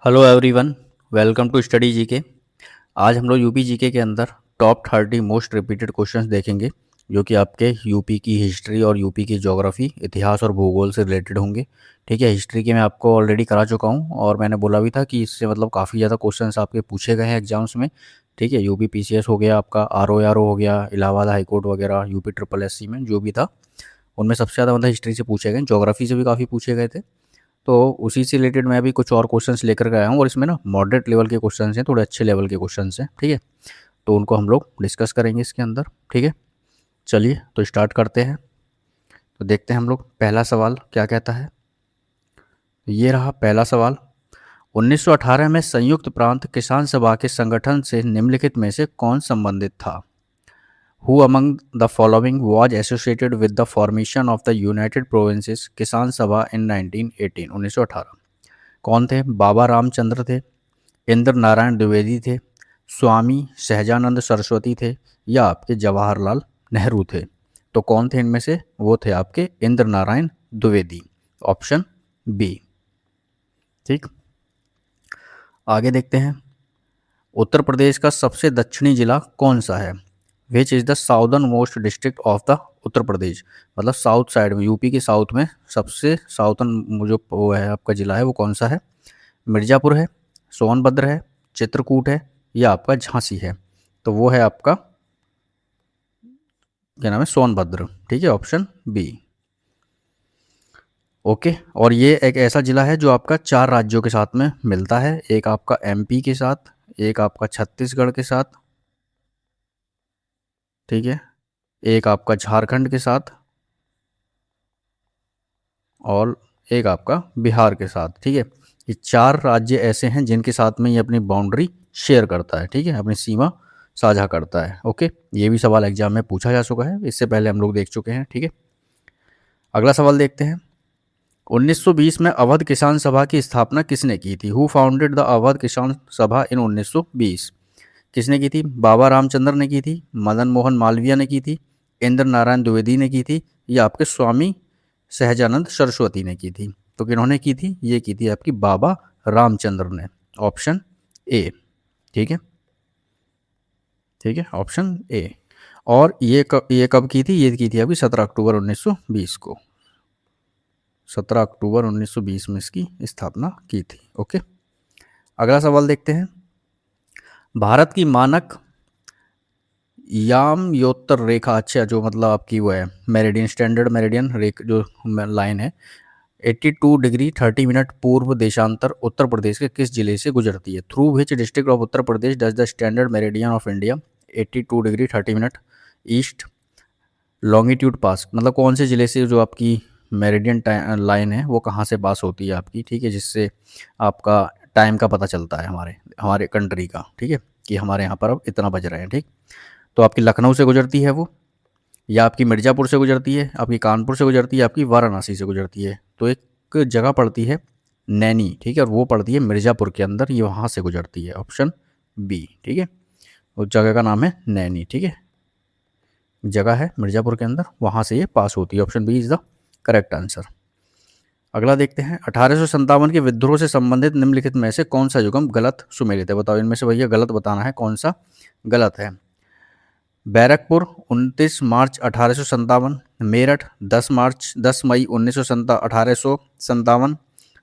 Hello everyone, welcome to study GK. आज हम लोग यूपी जीके के अंदर टॉप 30 मोस्ट रिपीटेड क्वेश्चंस देखेंगे, जो कि आपके यूपी की हिस्ट्री और यूपी की ज्योग्राफी, इतिहास और भूगोल से रिलेटेड होंगे। ठीक है, हिस्ट्री के मैं आपको ऑलरेडी करा चुका हूँ और मैंने बोला भी था कि इससे मतलब काफ़ी ज़्यादा क्वेश्चंस आपके पूछे गए हैं एग्जाम्स में। ठीक है, यूपी पीसीएस हो गया, आपका आरओ हो गया, इलाहाबाद हाई कोर्ट वगैरह, यूपी ट्रिपल एससी में जो भी था उनमें सबसे ज़्यादा मतलब हिस्ट्री से पूछे गए, ज्योग्राफी से भी काफ़ी पूछे गए थे। तो उसी से रिलेटेड मैं भी कुछ और क्वेश्चंस लेकर के आया हूँ और इसमें ना मॉडरेट लेवल के क्वेश्चंस हैं, थोड़े अच्छे लेवल के क्वेश्चंस हैं। ठीक है, तो उनको हम लोग डिस्कस करेंगे इसके अंदर। ठीक है, चलिए तो स्टार्ट करते हैं। तो देखते हैं हम लोग पहला सवाल क्या कहता है। ये रहा पहला सवाल। 1918 में संयुक्त प्रांत किसान सभा के संगठन से निम्नलिखित में से कौन संबंधित था? Who among the following was associated with the formation of the United Provinces किसान सभा in 1918 1918? कौन थे? बाबा रामचंद्र थे, इंद्र नारायण द्विवेदी थे, स्वामी सहजानंद सरस्वती थे, या आपके जवाहरलाल नेहरू थे? तो कौन थे इनमें से? वो थे आपके इंद्र नारायण द्विवेदी, ऑप्शन बी। ठीक, आगे देखते हैं। उत्तर प्रदेश का सबसे दक्षिणी जिला कौन सा है? Which is the southernmost district of the Uttar Pradesh? मतलब साउथ साइड में, यूपी के साउथ में सबसे साउथर्न जो वो है आपका जिला है वो कौन सा है? मिर्ज़ापुर है, सोनभद्र है, चित्रकूट है, या आपका झांसी है? तो वो है आपका क्या नाम है, सोनभद्र। ठीक है, ऑप्शन बी। ओके, और ये एक ऐसा ज़िला है जो आपका 4 राज्यों के साथ में मिलता है। एक आपका एमपी के साथ, एक आपका छत्तीसगढ़ के साथ, ठीक है, एक आपका झारखंड के साथ, और एक आपका बिहार के साथ। ठीक है, ये 4 राज्य ऐसे हैं जिनके साथ में ये अपनी बाउंड्री शेयर करता है। ठीक है, अपनी सीमा साझा करता है। ओके, ये भी सवाल एग्जाम में पूछा जा चुका है, इससे पहले हम लोग देख चुके हैं। ठीक है, अगला सवाल देखते हैं। 1920 में अवध किसान सभा की स्थापना किसने की थी? हु फाउंडेड द अवध किसान सभा इन 1920? किसने की थी? बाबा रामचंद्र ने की थी, मदन मोहन मालवीय ने की थी, इंद्र नारायण द्विवेदी ने की थी, या आपके स्वामी सहजानंद सरस्वती ने की थी? तो किन्होंने की थी? ये की थी आपकी बाबा रामचंद्र ने, ऑप्शन ए। ठीक है, ठीक है, ऑप्शन ए। और ये कब की थी? ये की थी अभी 17 अक्टूबर 1920 को। 17 अक्टूबर 1920 में इसकी स्थापना की थी। ओके, अगला सवाल देखते हैं। भारत की मानक याम्योत्तर रेखा, अच्छा जो मतलब आपकी वो है मेरिडियन, स्टैंडर्ड मेरिडियन रेख जो लाइन है, 82 डिग्री 30 मिनट पूर्व देशांतर उत्तर प्रदेश के किस जिले से गुजरती है? Through which district of Uttar Pradesh does the standard meridian of India 82 degree 30 minute east longitude pass? मतलब कौन से ज़िले से जो आपकी मेरिडियन लाइन है वो कहाँ से पास होती है आपकी? ठीक है, जिससे आपका टाइम का पता चलता है हमारे हमारे कंट्री का। ठीक है, कि हमारे यहाँ पर अब इतना बज रहे हैं। ठीक, तो आपकी लखनऊ से गुजरती है वो, या आपकी मिर्ज़ापुर से गुजरती है, आपकी कानपुर से गुजरती है, आपकी वाराणसी से गुजरती है? तो एक जगह पड़ती है नैनी, ठीक है, और वो पड़ती है मिर्ज़ापुर के अंदर, ये वहाँ से गुजरती है, ऑप्शन बी। ठीक है, उस जगह का नाम है नैनी। ठीक है, जगह है मिर्ज़ापुर के अंदर, वहाँ से ये पास होती है। Option B is the correct answer. अगला देखते हैं। 1857 के विद्रोह से संबंधित निम्नलिखित में से कौन सा युग्म गलत सुमेलित है? बताओ इनमें से भैया गलत बताना है, कौन सा गलत है। बैरकपुर 29 मार्च 1857, मेरठ 10 मई 1857,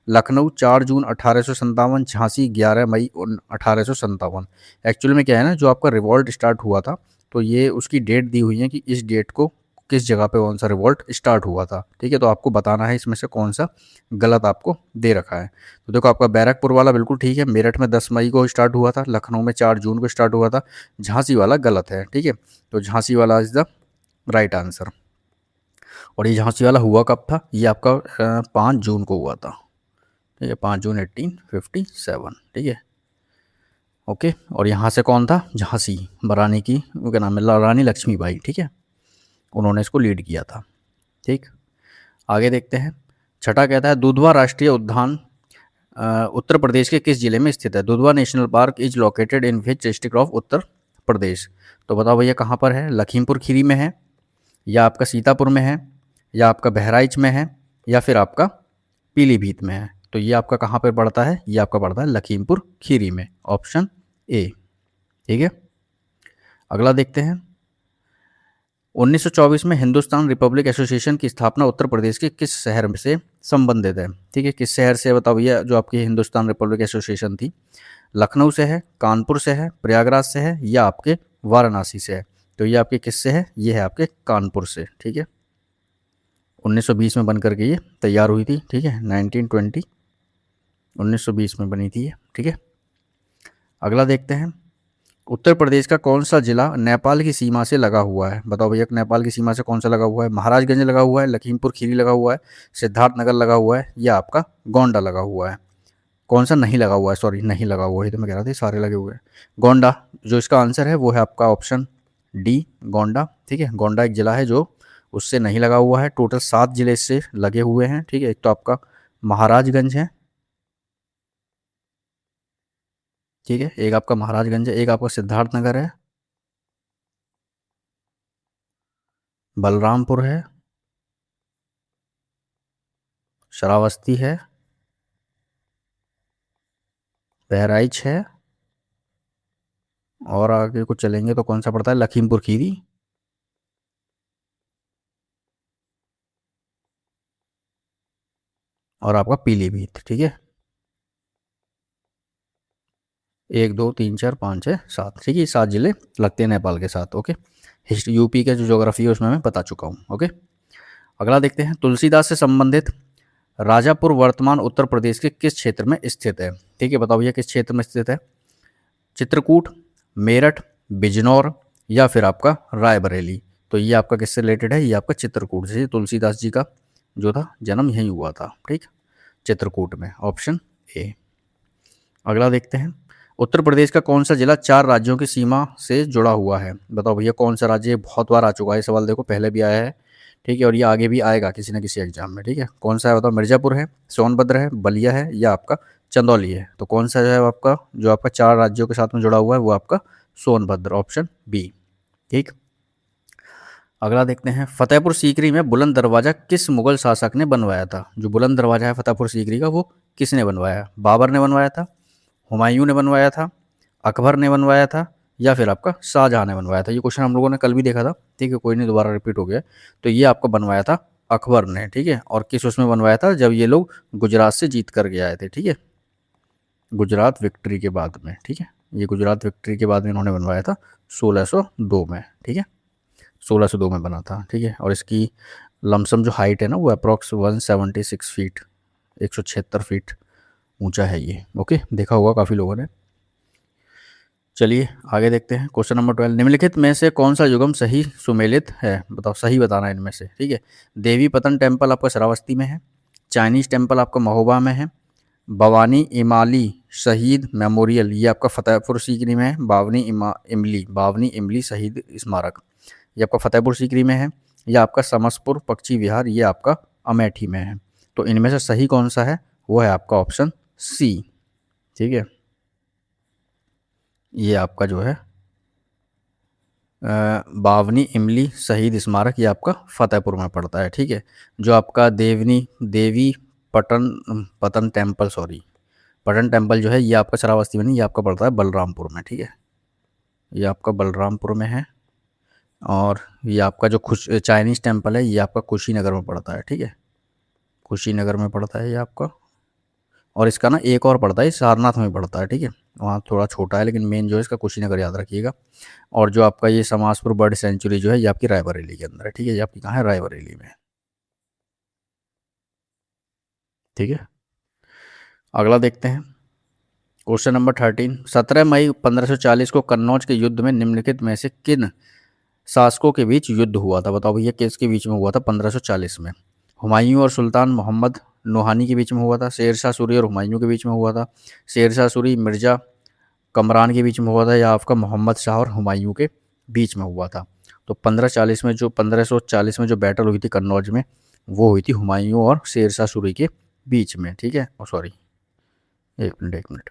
लखनऊ 4 जून 1857, झांसी 11 मई 1857। एक्चुअली में क्या है ना, जो आपका रिवॉल्ट स्टार्ट हुआ था, तो ये उसकी डेट दी हुई है कि इस डेट को किस जगह पे कौन सा रिवॉल्ट स्टार्ट हुआ था। ठीक है, तो आपको बताना है इसमें से कौन सा गलत आपको दे रखा है। तो देखो, आपका बैरकपुर वाला बिल्कुल ठीक है, मेरठ में 10 मई को स्टार्ट हुआ था, लखनऊ में 4 जून को स्टार्ट हुआ था, झांसी वाला गलत है। ठीक है, तो झांसी वाला इज द राइट आंसर। और ये झांसी वाला हुआ कब था? ये आपका 5 जून को हुआ था। ठीक है, 5 जून 1857। ठीक है, ओके, और यहाँ से कौन था? झांसी रानी की, वो क्या नाम है, रानी लक्ष्मीबाई। ठीक है, उन्होंने इसको लीड किया था। ठीक, आगे देखते हैं। छठा कहता है दुधवा राष्ट्रीय उद्यान उत्तर प्रदेश के किस जिले में स्थित है? Dudhwa national park is located in which district of Uttar Pradesh? तो बताओ भैया कहाँ पर है? लखीमपुर खीरी में है, या आपका सीतापुर में है, या आपका बहराइच में है, या फिर आपका पीलीभीत में है? तो ये आपका कहाँ पर पड़ता है, ये आपका पड़ता है लखीमपुर खीरी में, ऑप्शन ए। ठीक है, अगला देखते हैं। 1924 में हिंदुस्तान रिपब्लिक एसोसिएशन की स्थापना उत्तर प्रदेश के किस शहर से संबंधित है? ठीक है, किस शहर से बताओ, ये जो आपकी हिंदुस्तान रिपब्लिक एसोसिएशन थी, लखनऊ से है, कानपुर से है, प्रयागराज से है, या आपके वाराणसी से है? तो ये आपके किससे है, ये है आपके कानपुर से। ठीक है, 1920 में बन करके ये तैयार हुई थी। ठीक है, 1920 1920 में बनी थी ये। ठीक है, अगला देखते हैं। उत्तर प्रदेश का कौन सा जिला नेपाल की सीमा से लगा हुआ है? बताओ भैया, नेपाल की सीमा से कौन सा लगा हुआ है? महाराजगंज लगा हुआ है, लखीमपुर खीरी लगा हुआ है, सिद्धार्थनगर लगा हुआ है, या आपका गोंडा लगा हुआ है? कौन सा नहीं लगा हुआ है, सॉरी नहीं लगा हुआ है, तो मैं कह रहा था सारे लगे हुए हैं। गोंडा, जो इसका आंसर है वो है आपका ऑप्शन डी, गोंडा। ठीक है, गोंडा एक जिला है जो उससे नहीं लगा हुआ है। टोटल 7 जिले इससे लगे हुए हैं। ठीक है, एक तो आपका महाराजगंज है, ठीक है, एक आपका महाराजगंज है, एक आपका सिद्धार्थनगर है, बलरामपुर है, श्रावस्ती है, बहराइच है, और आगे कुछ चलेंगे तो कौन सा पड़ता है, लखीमपुर खीरी, और आपका पीलीभीत। ठीक है, 1 2 3 4 5 6 7, ठीक है, 7 जिले लगते हैं नेपाल के साथ। ओके, हिस्ट्री यूपी का जो ज्योग्राफी है उसमें मैं बता चुका हूँ। ओके, अगला देखते हैं। तुलसीदास से संबंधित राजापुर वर्तमान उत्तर प्रदेश के किस क्षेत्र में स्थित है? ठीक है, बताओ भैया किस क्षेत्र में स्थित है? चित्रकूट, मेरठ, बिजनौर, या फिर आपका रायबरेली? तो ये आपका किससे रिलेटेड है, ये आपका चित्रकूट से। तुलसीदास जी का जो था जन्म यहीं हुआ था। ठीक, चित्रकूट में, ऑप्शन ए। अगला देखते हैं। उत्तर प्रदेश का कौन सा जिला 4 राज्यों की सीमा से जुड़ा हुआ है? बताओ भैया कौन सा राज्य? बहुत बार आ चुका है सवाल, देखो पहले भी आया है। ठीक है, और ये आगे भी आएगा किसी न किसी एग्जाम में। ठीक है, कौन सा है बताओ? मिर्जापुर है, सोनभद्र है, बलिया है, या आपका चंदौली है? तो कौन सा है आपका जो आपका 4 राज्यों के साथ में जुड़ा हुआ है, वो आपका सोनभद्र, ऑप्शन बी। ठीक, अगला देखते हैं। फतेहपुर सीकरी में बुलंद दरवाज़ा किस मुगल शासक ने बनवाया था? जो बुलंद दरवाज़ा है फतेहपुर सीकरी का, वो किसने बनवाया? बाबर ने बनवाया था, हुमायूं ने बनवाया था, अकबर ने बनवाया था, या फिर आपका शाहजहां ने बनवाया था? ये क्वेश्चन हम लोगों ने कल भी देखा था। ठीक है, कोई नहीं, दोबारा रिपीट हो गया। तो ये आपका बनवाया था अकबर ने। ठीक है, और किस उसमें बनवाया था? जब ये लोग गुजरात से जीत कर के आए थे। ठीक है, गुजरात विक्ट्री के बाद में। ठीक है, ये गुजरात विक्ट्री के बाद में इन्होंने बनवाया था 1602 में। ठीक है, 1602 में बना था। ठीक है, और इसकी लमसम जो हाइट है ना, वो अप्रॉक्स 176 फीट, 176 फीट ऊंचा है ये। ओके, देखा होगा काफ़ी लोगों ने। चलिए आगे देखते हैं। क्वेश्चन नंबर 12, निम्नलिखित में से कौन सा युगम सही सुमेलित है? बताओ, सही बताना है इनमें से। ठीक है, देवी पतन टेम्पल आपका श्रावस्ती में है, चाइनीज टेम्पल आपका महोबा में है, भवानी इमाली शहीद मेमोरियल ये आपका फतेहपुर सीकरी में है, बावनी इमली शहीद स्मारक ये आपका फतेहपुर सीकरी में है, या आपका समसपुर पक्षी विहार ये आपका अमेठी में है? तो इनमें से सही कौन सा है? वो है आपका ऑप्शन सी। ठीक है, ये आपका जो है बावनी इमली शहीद स्मारक ये आपका फतेहपुर में पड़ता है। ठीक है, जो आपका देवी पतन टेम्पल, सॉरी पटन टेम्पल जो है ये आपका श्रावस्ती में नहीं, ये आपका पड़ता है बलरामपुर में। ठीक है, ये आपका बलरामपुर में है, और ये आपका जो चाइनीज़ टेम्पल है ये आपका कुशीनगर में पड़ता है। ठीक है, कुशीनगर में पड़ता है ये आपका, और इसका ना एक और पड़ता है, सारनाथ में पड़ता है। ठीक है, वहाँ थोड़ा छोटा है, लेकिन मेन जो है इसका कुशीनगर याद रखिएगा। और जो आपका ये समासपुर बर्ड सेंचुरी जो है ये आपकी रायबरेली के अंदर है। ठीक है, ये आपकी कहाँ है? रायबरेली में। ठीक है, अगला देखते हैं। क्वेश्चन नंबर 13, 17 मई 1540 को कन्नौज के युद्ध में निम्नलिखित में से किन शासकों के बीच युद्ध हुआ था? बताओ भैया किसके बीच में हुआ था 1540 में? हुमायूं और सुल्तान मोहम्मद नोहानी के बीच में हुआ था, शेरशाह सूरी और हुमायूं के बीच में हुआ था, शेरशाह सूरी मिर्जा कमरान के बीच में हुआ था, या आपका मोहम्मद शाह और हुमायूं के बीच में हुआ था? तो 1540 में जो बैटल हुई थी कन्नौज में, वो हुई थी हुमायूं और शेरशाह सूरी के बीच में। ठीक है, सॉरी एक मिनट,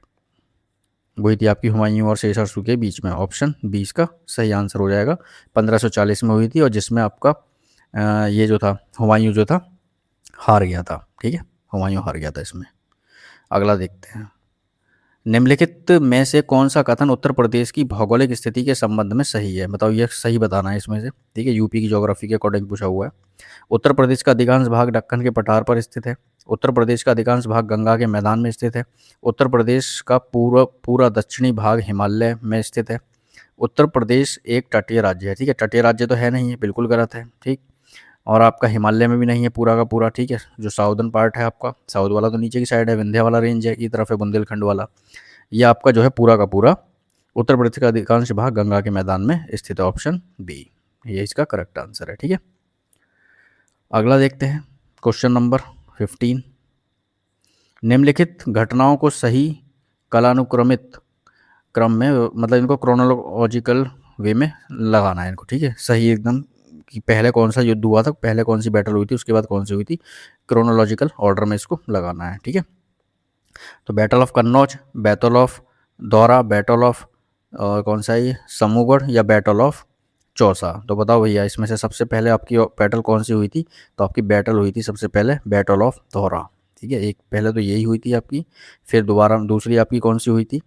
वही थी आपकी हुमायूं और शेरशाह सूरी के बीच में। ऑप्शन 20 का सही आंसर हो जाएगा। 1540 में हुई थी, और जिसमें आपका ये जो था हुमायूं जो था हार गया था। ठीक है, हुमायूं हार गया था इसमें। अगला देखते हैं, निम्नलिखित में से कौन सा कथन उत्तर प्रदेश की भौगोलिक स्थिति के संबंध में सही है? बताओ, ये सही बताना है इसमें से। ठीक है, यूपी की ज्योग्राफी के अकॉर्डिंग पूछा हुआ है। उत्तर प्रदेश का अधिकांश भाग दक्कन के पठार पर स्थित है। उत्तर प्रदेश का अधिकांश भाग गंगा के मैदान में स्थित है। उत्तर प्रदेश का पूरा पूरा दक्षिणी भाग हिमालय में स्थित है। उत्तर प्रदेश एक तटीय राज्य है। ठीक है, तटीय राज्य तो है नहीं है, बिल्कुल गलत है। ठीक, और आपका हिमालय में भी नहीं है पूरा का पूरा। ठीक है, जो साउदर्न पार्ट है आपका, साउथ वाला तो नीचे की साइड है, विंध्या वाला रेंज है, की तरफ है बुंदेलखंड वाला। ये आपका जो है पूरा का पूरा उत्तर प्रदेश का अधिकांश भाग गंगा के मैदान में स्थित है। ऑप्शन बी ये इसका करेक्ट आंसर है। ठीक है, अगला देखते हैं, क्वेश्चन नंबर 15। निम्नलिखित घटनाओं को सही कालानुक्रमित क्रम में, मतलब इनको क्रोनोलॉजिकल वे में लगाना है इनको। ठीक है, सही एकदम, कि पहले कौन सा युद्ध हुआ था, पहले कौन सी बैटल हुई थी, उसके बाद कौन सी हुई थी, क्रोनोलॉजिकल ऑर्डर में इसको लगाना है। ठीक है, तो battle of Kannauj, battle of दौरा, बैटल ऑफ कौन सा ये समूगढ़, या बैटल ऑफ चौसा। तो बताओ भैया, इसमें से सबसे पहले आपकी बैटल कौन सी हुई थी? तो आपकी बैटल हुई थी सबसे पहले बैटल ऑफ दौरा। ठीक है, एक पहले तो यही हुई थी आपकी, फिर दोबारा दूसरी आपकी कौन सी हुई थी,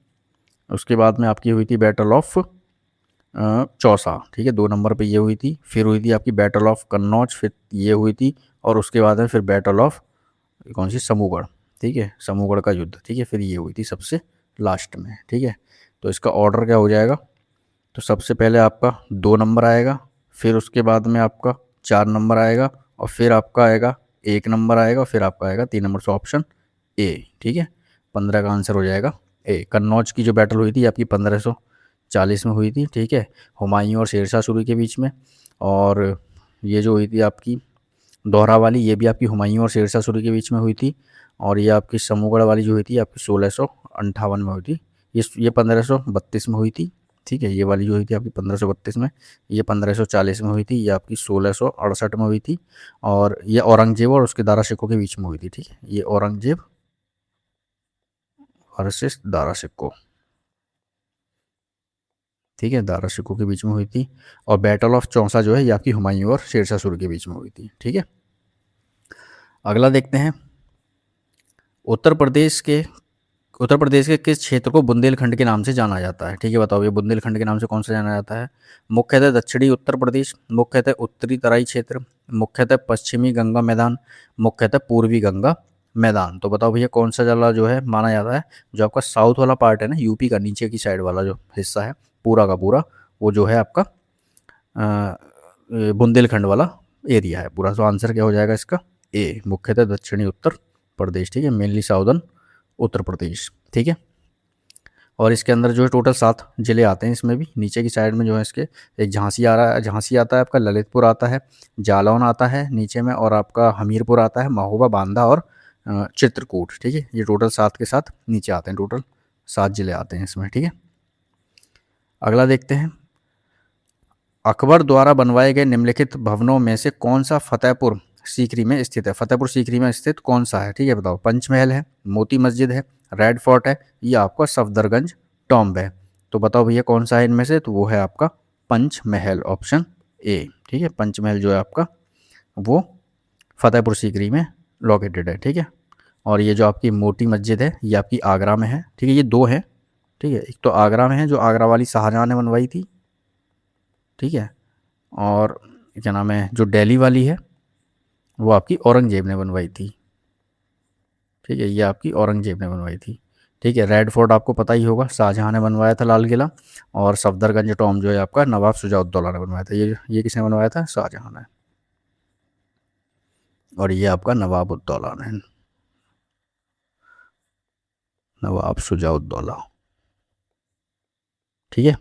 उसके बाद में आपकी हुई थी बैटल ऑफ चौसा। ठीक है, 2 नंबर पे ये हुई थी, फिर हुई थी आपकी बैटल ऑफ कन्नौज, फिर ये हुई थी, और उसके बाद में फिर बैटल ऑफ कौन सी समूगढ़। ठीक है, समूगढ़ का युद्ध। ठीक है, फिर ये हुई थी सबसे लास्ट में। ठीक है, तो इसका ऑर्डर क्या हो जाएगा? तो सबसे पहले आपका 2 नंबर आएगा, फिर उसके बाद में आपका 4 नंबर आएगा, और फिर आपका आएगा 1 नंबर आएगा, और फिर आपका आएगा 3 नंबर से ऑप्शन ए। ठीक है, 15 का आंसर हो जाएगा ए। कन्नौज की जो बैटल हुई थी आपकी 1540 में हुई थी। ठीक है, हुमायूं और शेरशाह सूरी के बीच में। और ये जो हुई थी आपकी दोहरा वाली, ये भी आपकी हुमायूं और शेरशाह सूरी के बीच में हुई थी। और ये आपकी समूगढ़ वाली जो हुई थी आपकी 1658 में हुई थी। ये 1532 में हुई थी। ठीक है, ये वाली जो हुई थी आपकी 1532 में, ये 1540 में हुई थी, ये आपकी 1668 में हुई थी। और ये औरंगजेब और उसके दारा सिक्कों के बीच में हुई थी। ठीक है, ये औरंगजेब वर्सेस दारा सिक्को। ठीक है, दारा सिक्को के बीच में हुई थी। और बैटल ऑफ चौसा जो है ये आपकी हुमायूं और शेरशाह सूरी के बीच में हुई थी। ठीक है, अगला देखते हैं, उत्तर प्रदेश के उत्तर प्रदेश के किस क्षेत्र को बुंदेलखंड के नाम से जाना जाता है? ठीक है, बताओ, ये बुंदेलखंड के नाम से कौन सा जाना जाता है? मुख्यतः दक्षिणी उत्तर प्रदेश, मुख्यतः उत्तरी तराई क्षेत्र, मुख्यतः पश्चिमी गंगा मैदान, मुख्यतः पूर्वी गंगा मैदान। तो बताओ भैया, कौन सा जिला जो है माना जाता है? जो आपका साउथ वाला पार्ट है ना, यूपी का नीचे की साइड वाला जो हिस्सा है पूरा का पूरा, वो जो है आपका बुंदेलखंड वाला एरिया है पूरा। तो आंसर क्या हो जाएगा इसका? ए, मुख्यतः दक्षिणी उत्तर प्रदेश। ठीक है, मेनली साउदर्न उत्तर प्रदेश। ठीक है, और इसके अंदर जो है टोटल 7 ज़िले आते हैं। इसमें भी नीचे की साइड में जो है इसके, एक झांसी आ रहा है, झांसी आता है आपका, ललितपुर आता है, जालौन आता है नीचे में, और आपका हमीरपुर आता है, महोबा, बांदा और चित्रकूट। ठीक है, ये टोटल 7 के साथ नीचे आते हैं, टोटल 7 ज़िले आते हैं इसमें। ठीक है, अगला देखते हैं, अकबर द्वारा बनवाए गए निम्नलिखित भवनों में से कौन सा फतेहपुर सीकरी में स्थित है? फतेहपुर सीकरी में स्थित कौन सा है? ठीक है, बताओ, पंचमहल है, मोती मस्जिद है, रेड फोर्ट है, या आपका सफदरगंज टॉम्ब है। तो बताओ भैया, कौन सा है इनमें से? तो वो है आपका पंचमहल, ऑप्शन ए। ठीक है, पंचमहल जो है आपका वो फतेहपुर सीकरी में लोकेटेड है। ठीक है, और ये जो आपकी मोती मस्जिद है ये आपकी आगरा में है। ठीक है, ये 2 है। ठीक है, एक तो आगरा में है, जो आगरा वाली शाहजहाँ ने बनवाई थी। ठीक है, और क्या नाम है, जो दिल्ली वाली है वो आपकी औरंगजेब ने बनवाई थी। ठीक है, ये आपकी औरंगजेब ने बनवाई थी। ठीक है, रेड फोर्ट आपको पता ही होगा, शाहजहाँ ने बनवाया था, लाल किला। और सफदरगंज टॉम जो है आपका नवाब शुजाउद्दौला ने बनवाया था। ये किसने बनवाया था? शाहजहाँ ने। और ये आपका नवाब उद्दौला ने, नवाब शुजाउद्दौला। ठीक है,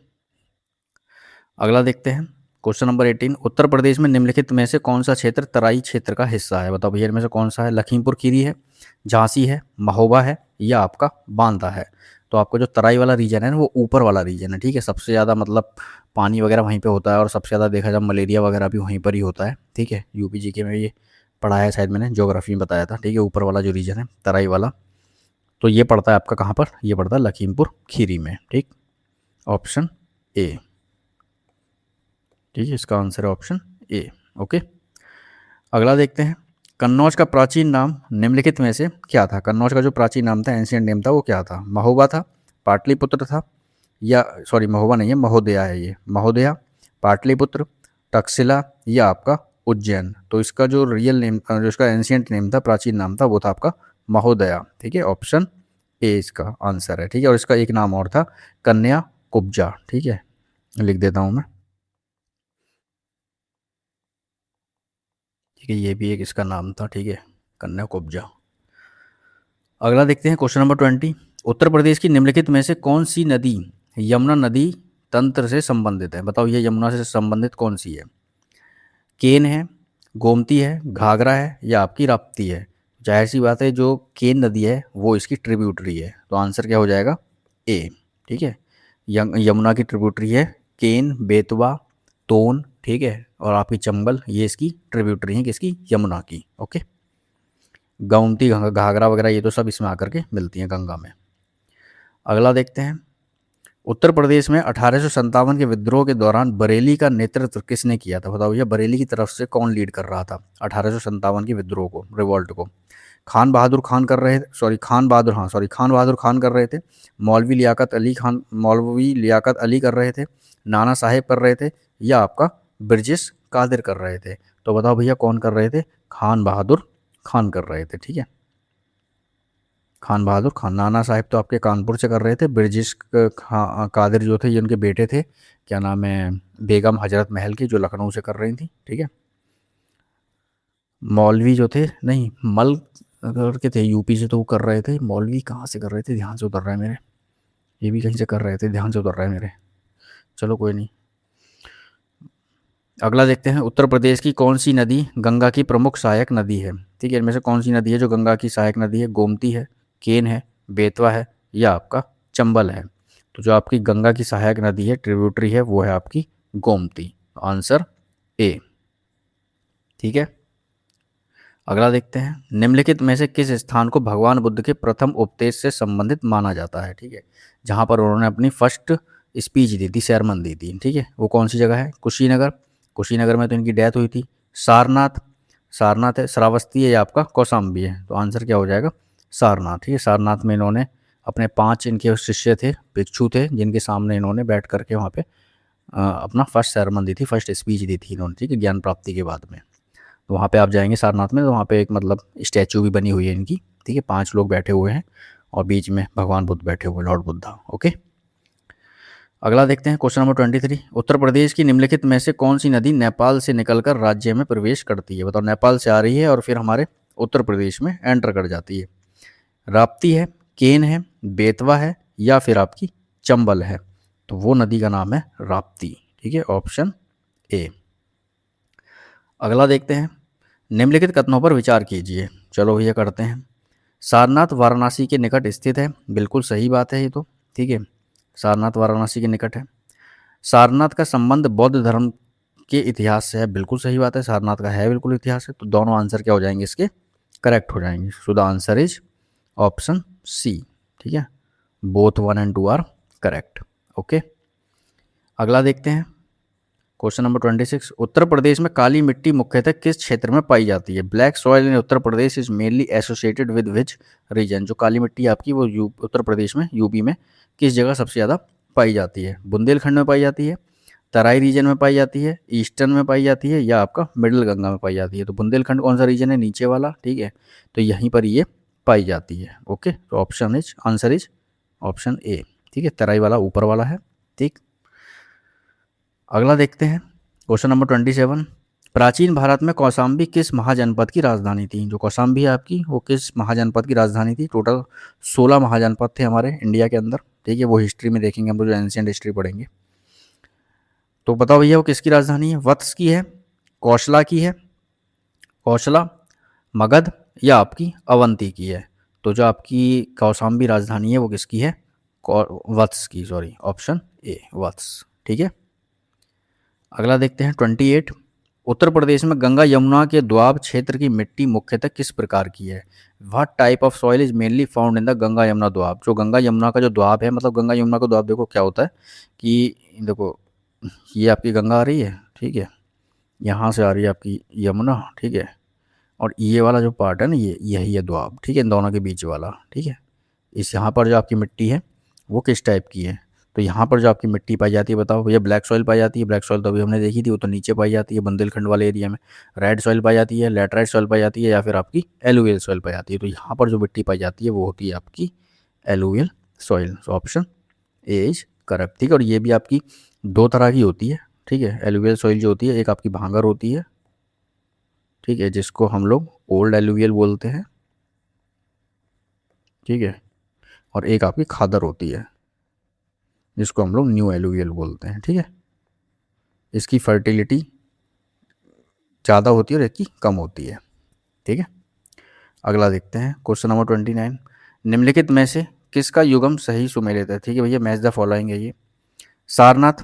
अगला देखते हैं, क्वेश्चन नंबर 18। उत्तर प्रदेश में निम्नलिखित में से कौन सा क्षेत्र तराई क्षेत्र का हिस्सा है? बताओ भैया, इनमें से कौन सा है? लखीमपुर खीरी है, झांसी है, महोबा है, या आपका बांदा है। तो आपको जो तराई वाला रीजन है ना, वो ऊपर वाला रीजन है। ठीक है, सबसे ज़्यादा मतलब पानी वगैरह वहीं पे होता है, और सबसे ज़्यादा देखा जाए मलेरिया वगैरह भी वहीं पर ही होता है। ठीक है, यूपी जीके में ये पढ़ाया है, शायद मैंने ज्योग्राफी में बताया था। ठीक है, ऊपर वाला जो रीजन है तराई वाला, तो ये पड़ता है आपका कहाँ पर? ये पड़ता है लखीमपुर खीरी में। ठीक, ऑप्शन ए। ठीक है, इसका आंसर है ऑप्शन ए। ओके, अगला देखते हैं, कन्नौज का प्राचीन नाम निम्नलिखित में से क्या था? कन्नौज का जो प्राचीन नाम था, एंशियंट नेम था, वो क्या था? महोबा था, पाटलिपुत्र था, या सॉरी महोबा नहीं है, महोदया है ये, महोदया, पाटलिपुत्र, तक्षशिला या आपका उज्जैन। तो इसका जो रियल नेम, जो इसका एंशियंट नेम था, प्राचीन नाम था, वो था आपका महोदया। ठीक है, ऑप्शन ए इसका आंसर है। ठीक है, और इसका एक नाम और था, कन्या कुब्जा। ठीक है, लिख देता हूँ मैं। ठीक है, ये भी एक इसका नाम था। ठीक है, कन्या कुब्जा। अगला देखते हैं क्वेश्चन नंबर 20। उत्तर प्रदेश की निम्नलिखित में से कौन सी नदी यमुना नदी तंत्र से संबंधित है? बताओ, ये यमुना से संबंधित कौन सी है? केन है, गोमती है, घाघरा है या आपकी राप्ती है? जाहिर सी बात है, जो केन नदी है वो इसकी ट्रिब्यूटरी है, तो आंसर क्या हो जाएगा? ए। ठीक है, यमुना की ट्रिब्यूटरी है केन, बेतवा, तोन। ठीक है, और आपकी चंबल, ये इसकी ट्रिब्यूटरी है किसकी? यमुना की। ओके, गोमती, घाघरा वगैरह ये तो सब इसमें आकर के मिलती हैं गंगा में। अगला देखते हैं, उत्तर प्रदेश में 1857 के विद्रोह के दौरान बरेली का नेतृत्व किसने किया था? बताओ, ये बरेली की तरफ से कौन लीड कर रहा था 1857 के विद्रोह को, रिवॉल्ट को? खान बहादुर खान कर रहे थे, सॉरी खान बहादुर, हाँ सॉरी खान बहादुर खान कर रहे थे, मौलवी लियाकत अली कर रहे थे, नाना साहेब कर रहे थे, या आपका ब्रिजेश कादिर कर रहे थे? तो बताओ भैया, कौन कर रहे थे? खान बहादुर खान कर रहे थे। ठीक है, खान बहादुर खान। नाना साहिब तो आपके कानपुर से कर रहे थे, ब्रिजेश कादिर जो थे ये उनके बेटे थे, क्या नाम है, बेगम हजरत महल की, जो लखनऊ से कर रही थी। ठीक है, मौलवी जो थे, नहीं मल के थे यूपी से, तो वो कर रहे थे। मौलवी कहाँ से कर रहे थे, ध्यान से उतर रहा है मेरे, ये भी कहीं से कर रहे थे, ध्यान से उतर रहा है मेरे। चलो कोई नहीं। अगला देखते हैं, उत्तर प्रदेश की कौन सी नदी गंगा की प्रमुख सहायक नदी है? ठीक है, इनमें से कौन सी नदी है जो गंगा की सहायक नदी है? गोमती है, केन है, बेतवा है या आपका चंबल है? तो जो आपकी गंगा की सहायक नदी है, ट्रिब्यूटरी है, वो है आपकी गोमती। Answer A. ठीक है, अगला देखते हैं, निम्नलिखित में से किस स्थान को भगवान बुद्ध के प्रथम उपदेश से संबंधित माना जाता है? ठीक है, जहाँ पर उन्होंने अपनी फर्स्ट स्पीच दी थी, sermon दी थी। ठीक है, वो कौन सी जगह है? कुशीनगर, कुशीनगर में तो इनकी डेथ हुई थी। सारनाथ, सारनाथ है, श्रावस्ती है या आपका कौशाम्बी है? तो आंसर क्या हो जाएगा? सारनाथ। ठीक है, सारनाथ में इन्होंने अपने 5 इनके शिष्य थे, भिक्षु थे, जिनके सामने इन्होंने बैठ करके वहाँ पे अपना फर्स्ट sermon दी थी, फर्स्ट स्पीच दी थी इन्होंने। ठीक है, ज्ञान प्राप्ति के बाद में। तो वहाँ पे आप जाएंगे सारनाथ में, तो वहाँ पे एक मतलब स्टैचू भी बनी हुई है इनकी। ठीक है, 5 लोग बैठे हुए हैं और बीच में भगवान बुद्ध बैठे हुए हैं, लॉर्ड बुद्धा। ओके, अगला देखते हैं क्वेश्चन नंबर 23। उत्तर प्रदेश की निम्नलिखित में से कौन सी नदी नेपाल से निकलकर राज्य में प्रवेश करती है? बताओ, नेपाल से आ रही है और फिर हमारे उत्तर प्रदेश में एंटर कर जाती है। राप्ती है, केन है, बेतवा है या फिर आपकी चंबल है? तो वो नदी का नाम है राप्ती। ठीक है, ऑप्शन ए। अगला देखते हैं, निम्नलिखित कथनों पर विचार कीजिए। चलो भैया करते हैं। सारनाथ वाराणसी के निकट स्थित है, बिल्कुल सही बात है ये तो। ठीक है, सारनाथ वाराणसी के निकट है। सारनाथ का संबंध बौद्ध धर्म के इतिहास से है, बिल्कुल सही बात है, सारनाथ का है बिल्कुल इतिहास है। तो दोनों आंसर क्या हो जाएंगे इसके? करेक्ट हो जाएंगे। So the answer is option C. ठीक है, both 1 and 2 are correct. Okay, अगला देखते हैं क्वेश्चन नंबर 26। उत्तर प्रदेश में काली मिट्टी मुख्यतः किस क्षेत्र में पाई जाती है? Black soil in Uttar Pradesh is mainly associated with which region? जो काली मिट्टी आपकी वो उत्तर प्रदेश में, यूपी में किस जगह सबसे ज़्यादा पाई जाती है? बुंदेलखंड में पाई जाती है, तराई रीजन में पाई जाती है, ईस्टर्न में पाई जाती है या आपका मिडिल गंगा में पाई जाती है? तो बुंदेलखंड कौन सा रीजन है? नीचे वाला। ठीक है, तो यहीं पर ये पाई जाती है। ओके, तो option is answer is option A. ठीक है, तराई वाला ऊपर वाला है। ठीक, अगला देखते हैं क्वेश्चन नंबर 27। प्राचीन भारत में कौशाम्बी किस महाजनपद की राजधानी थी? जो कौशाम्बी है आपकी, वो किस महाजनपद की राजधानी थी? टोटल 16 महाजनपद थे हमारे इंडिया के अंदर। ठीक है, वो हिस्ट्री में देखेंगे हम लोग, जो एंशियंट हिस्ट्री पढ़ेंगे। तो बताओ भैया, वो किसकी राजधानी है? वत्स की है, कौशला की है, कौशला, मगध या आपकी अवंती की है? तो जो आपकी कौशाम्बी राजधानी है वो किसकी है? वत्स की, सॉरी, ऑप्शन ए वत्स। ठीक है, अगला देखते हैं 28। उत्तर प्रदेश में गंगा यमुना के द्वाब क्षेत्र की मिट्टी मुख्यतः किस प्रकार की है? What type of soil is mainly found in the Ganga Yamuna Doab? जो गंगा यमुना का जो द्वाब है, मतलब गंगा यमुना का द्वाब देखो क्या होता है कि देखो, ये आपकी गंगा आ रही है, ठीक है, यहाँ से आ रही है आपकी यमुना, ठीक है, और ये वाला जो पार्ट है ना, ये यही है दोआब, ठीक है, इन दोनों के बीच वाला, ठीक है। इस यहाँ पर जो आपकी मिट्टी है वो किस टाइप की है, तो यहाँ पर जो आपकी मिट्टी पाई जाती है, बताओ भैया। ब्लैक सॉइल पाई जाती है, ब्लैक सॉइल तो अभी हमने देखी थी, वो तो नीचे पाई जाती है बुंदेलखंड वाले एरिया में। रेड सॉइल पाई जाती है, लैटराइट सॉइल पाई जाती है, या फिर आपकी एलुवियल सॉइल पाई जाती है। तो यहाँ पर जो मिट्टी पाई जाती है वो होती है आपकी alluvial soil. So option A is correct, ठीक है। और ये भी आपकी दो तरह की होती है, ठीक है। एलुवियल सॉइल जो होती है, एक आपकी भांगर होती है, ठीक है, जिसको हम लोग ओल्ड एलुवियल बोलते हैं, ठीक है। और एक आपकी खादर होती है, जिसको हम लोग न्यू एलुवियल बोलते हैं, ठीक है। इसकी फर्टिलिटी ज़्यादा होती है और इसकी कम होती है, ठीक है। अगला देखते हैं क्वेश्चन नंबर 29। निम्नलिखित में से किसका युगम सही सुमेलित है, ठीक है भैया। मैच द फॉलोइंग है ये। सारनाथ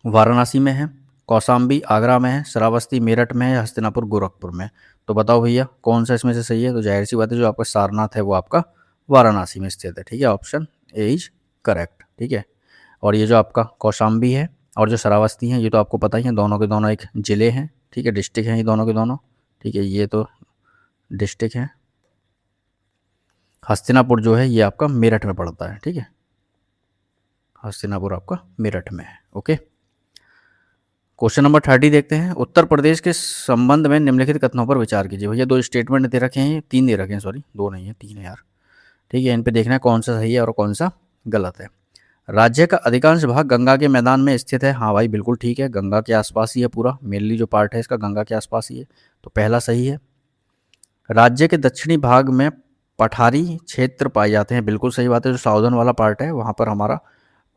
वाराणसी में है, कौशाम्बी आगरा में है, श्रावस्ती मेरठ में है, हस्तिनापुर गोरखपुर में। तो बताओ भैया कौन सा इसमें से सही है। तो जाहिर सी बात है, जो आपका सारनाथ है वो आपका वाराणसी में स्थित है, ठीक है। ऑप्शन ए इज करेक्ट, ठीक है। और ये जो आपका कौशाम्बी है और जो श्रावस्ती है, ये तो आपको पता ही है, दोनों के दोनों एक ज़िले हैं, ठीक है, डिस्ट्रिक्ट हैं ये दोनों के दोनों, ठीक है। ये तो डिस्ट्रिक्ट है। हस्तिनापुर जो है ये आपका मेरठ में पड़ता है, ठीक है। हस्तिनापुर आपका मेरठ में है, ओके। क्वेश्चन नंबर 30 देखते हैं। उत्तर प्रदेश के संबंध में निम्नलिखित कथनों पर विचार कीजिए। भैया दो स्टेटमेंट दे रखे हैं, तीन दे रखे हैं, सॉरी दो नहीं है, तीन है यार, ठीक है। इन पे देखना है कौन सा सही है और कौन सा गलत है। राज्य का अधिकांश भाग गंगा के मैदान में स्थित है। हाँ भाई बिल्कुल ठीक है, गंगा के आसपास ही है पूरा, मेनली जो पार्ट है इसका गंगा के आसपास ही है, तो पहला सही है। राज्य के दक्षिणी भाग में पठारी क्षेत्र पाए जाते हैं, बिल्कुल सही बात है। जो साउदर्न वाला पार्ट है वहाँ पर हमारा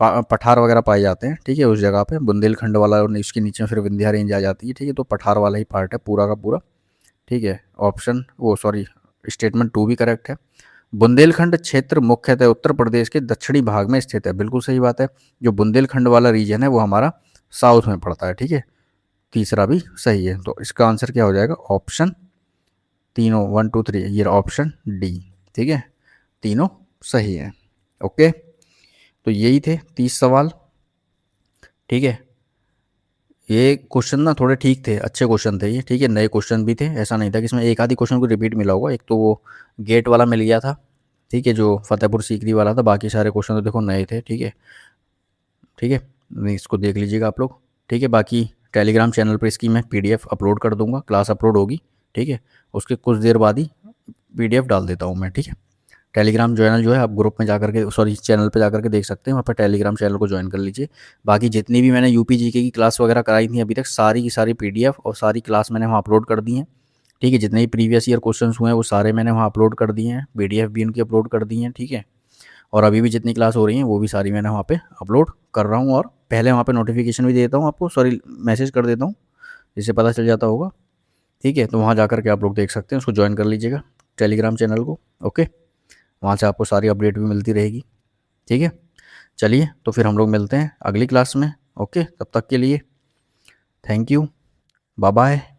पठार वगैरह पाए जाते हैं, ठीक है। उस जगह पे बुंदेलखंड वाला और इसके नीचे फिर विंध्या रेंज आ जाती है, ठीक है। तो पठार वाला ही पार्ट है पूरा का पूरा, ठीक है। ऑप्शन वो सॉरी स्टेटमेंट 2 भी करेक्ट है। बुंदेलखंड क्षेत्र मुख्यतः उत्तर प्रदेश के दक्षिणी भाग में स्थित है, बिल्कुल सही बात है। जो बुंदेलखंड वाला रीजन है वो हमारा साउथ में पड़ता है, ठीक है। तीसरा भी सही है, तो इसका आंसर क्या हो जाएगा, ऑप्शन तीनों 1 2 3, ये ऑप्शन डी, ठीक है। तीनों सही है, ओके। तो यही थे 30 सवाल, ठीक है। ये क्वेश्चन ना थोड़े ठीक थे, अच्छे क्वेश्चन थे ये, ठीक है। नए क्वेश्चन भी थे, ऐसा नहीं था कि इसमें एक आधी क्वेश्चन को रिपीट मिला होगा। एक तो वो गेट वाला मिल गया था, ठीक है, जो फतेहपुर सीकरी वाला था। बाकी सारे क्वेश्चन तो देखो नए थे, ठीक है, ठीक है। इसको देख लीजिएगा आप लोग, ठीक है। बाकी टेलीग्राम चैनल पर इसकी मैं पीडीएफ अपलोड कर दूंगा, क्लास अपलोड होगी, ठीक है। उसके कुछ देर बाद ही पीडीएफ डाल देता हूँ मैं, ठीक है। टेलीग्राम चैनल जो है आप ग्रुप में जाकर के, सॉरी चैनल पे जाकर के देख सकते हैं, वहाँ पर टेलीग्राम चैनल को ज्वाइन कर लीजिए। बाकी जितनी भी मैंने यूपी जीके की क्लास वगैरह कराई थी अभी तक, सारी की सारी पीडीएफ और सारी क्लास मैंने वहाँ अपलोड कर दी हैं, ठीक है। जितने भी प्रीवियस ईयर क्वेश्चन हुए हैं वो सारे मैंने वहाँ अपलोड कर दिए हैं, पीडीएफ भी उनकी अपलोड कर दी हैं, ठीक है। और अभी भी जितनी क्लास हो रही हैं वो भी सारी मैंने वहाँ पे अपलोड कर रहा हूँ, और पहले वहाँ पे नोटिफिकेशन भी देता हूँ आपको, सॉरी मैसेज कर देता हूँ, जिससे पता चल जाता होगा, ठीक है। तो वहाँ जाकर के आप लोग देख सकते हैं, उसको ज्वाइन कर लीजिएगा टेलीग्राम चैनल को, ओके। वहाँ से आपको सारी अपडेट भी मिलती रहेगी, ठीक है। चलिए तो फिर हम लोग मिलते हैं अगली क्लास में, ओके। तब तक के लिए थैंक यू, बाय बाय।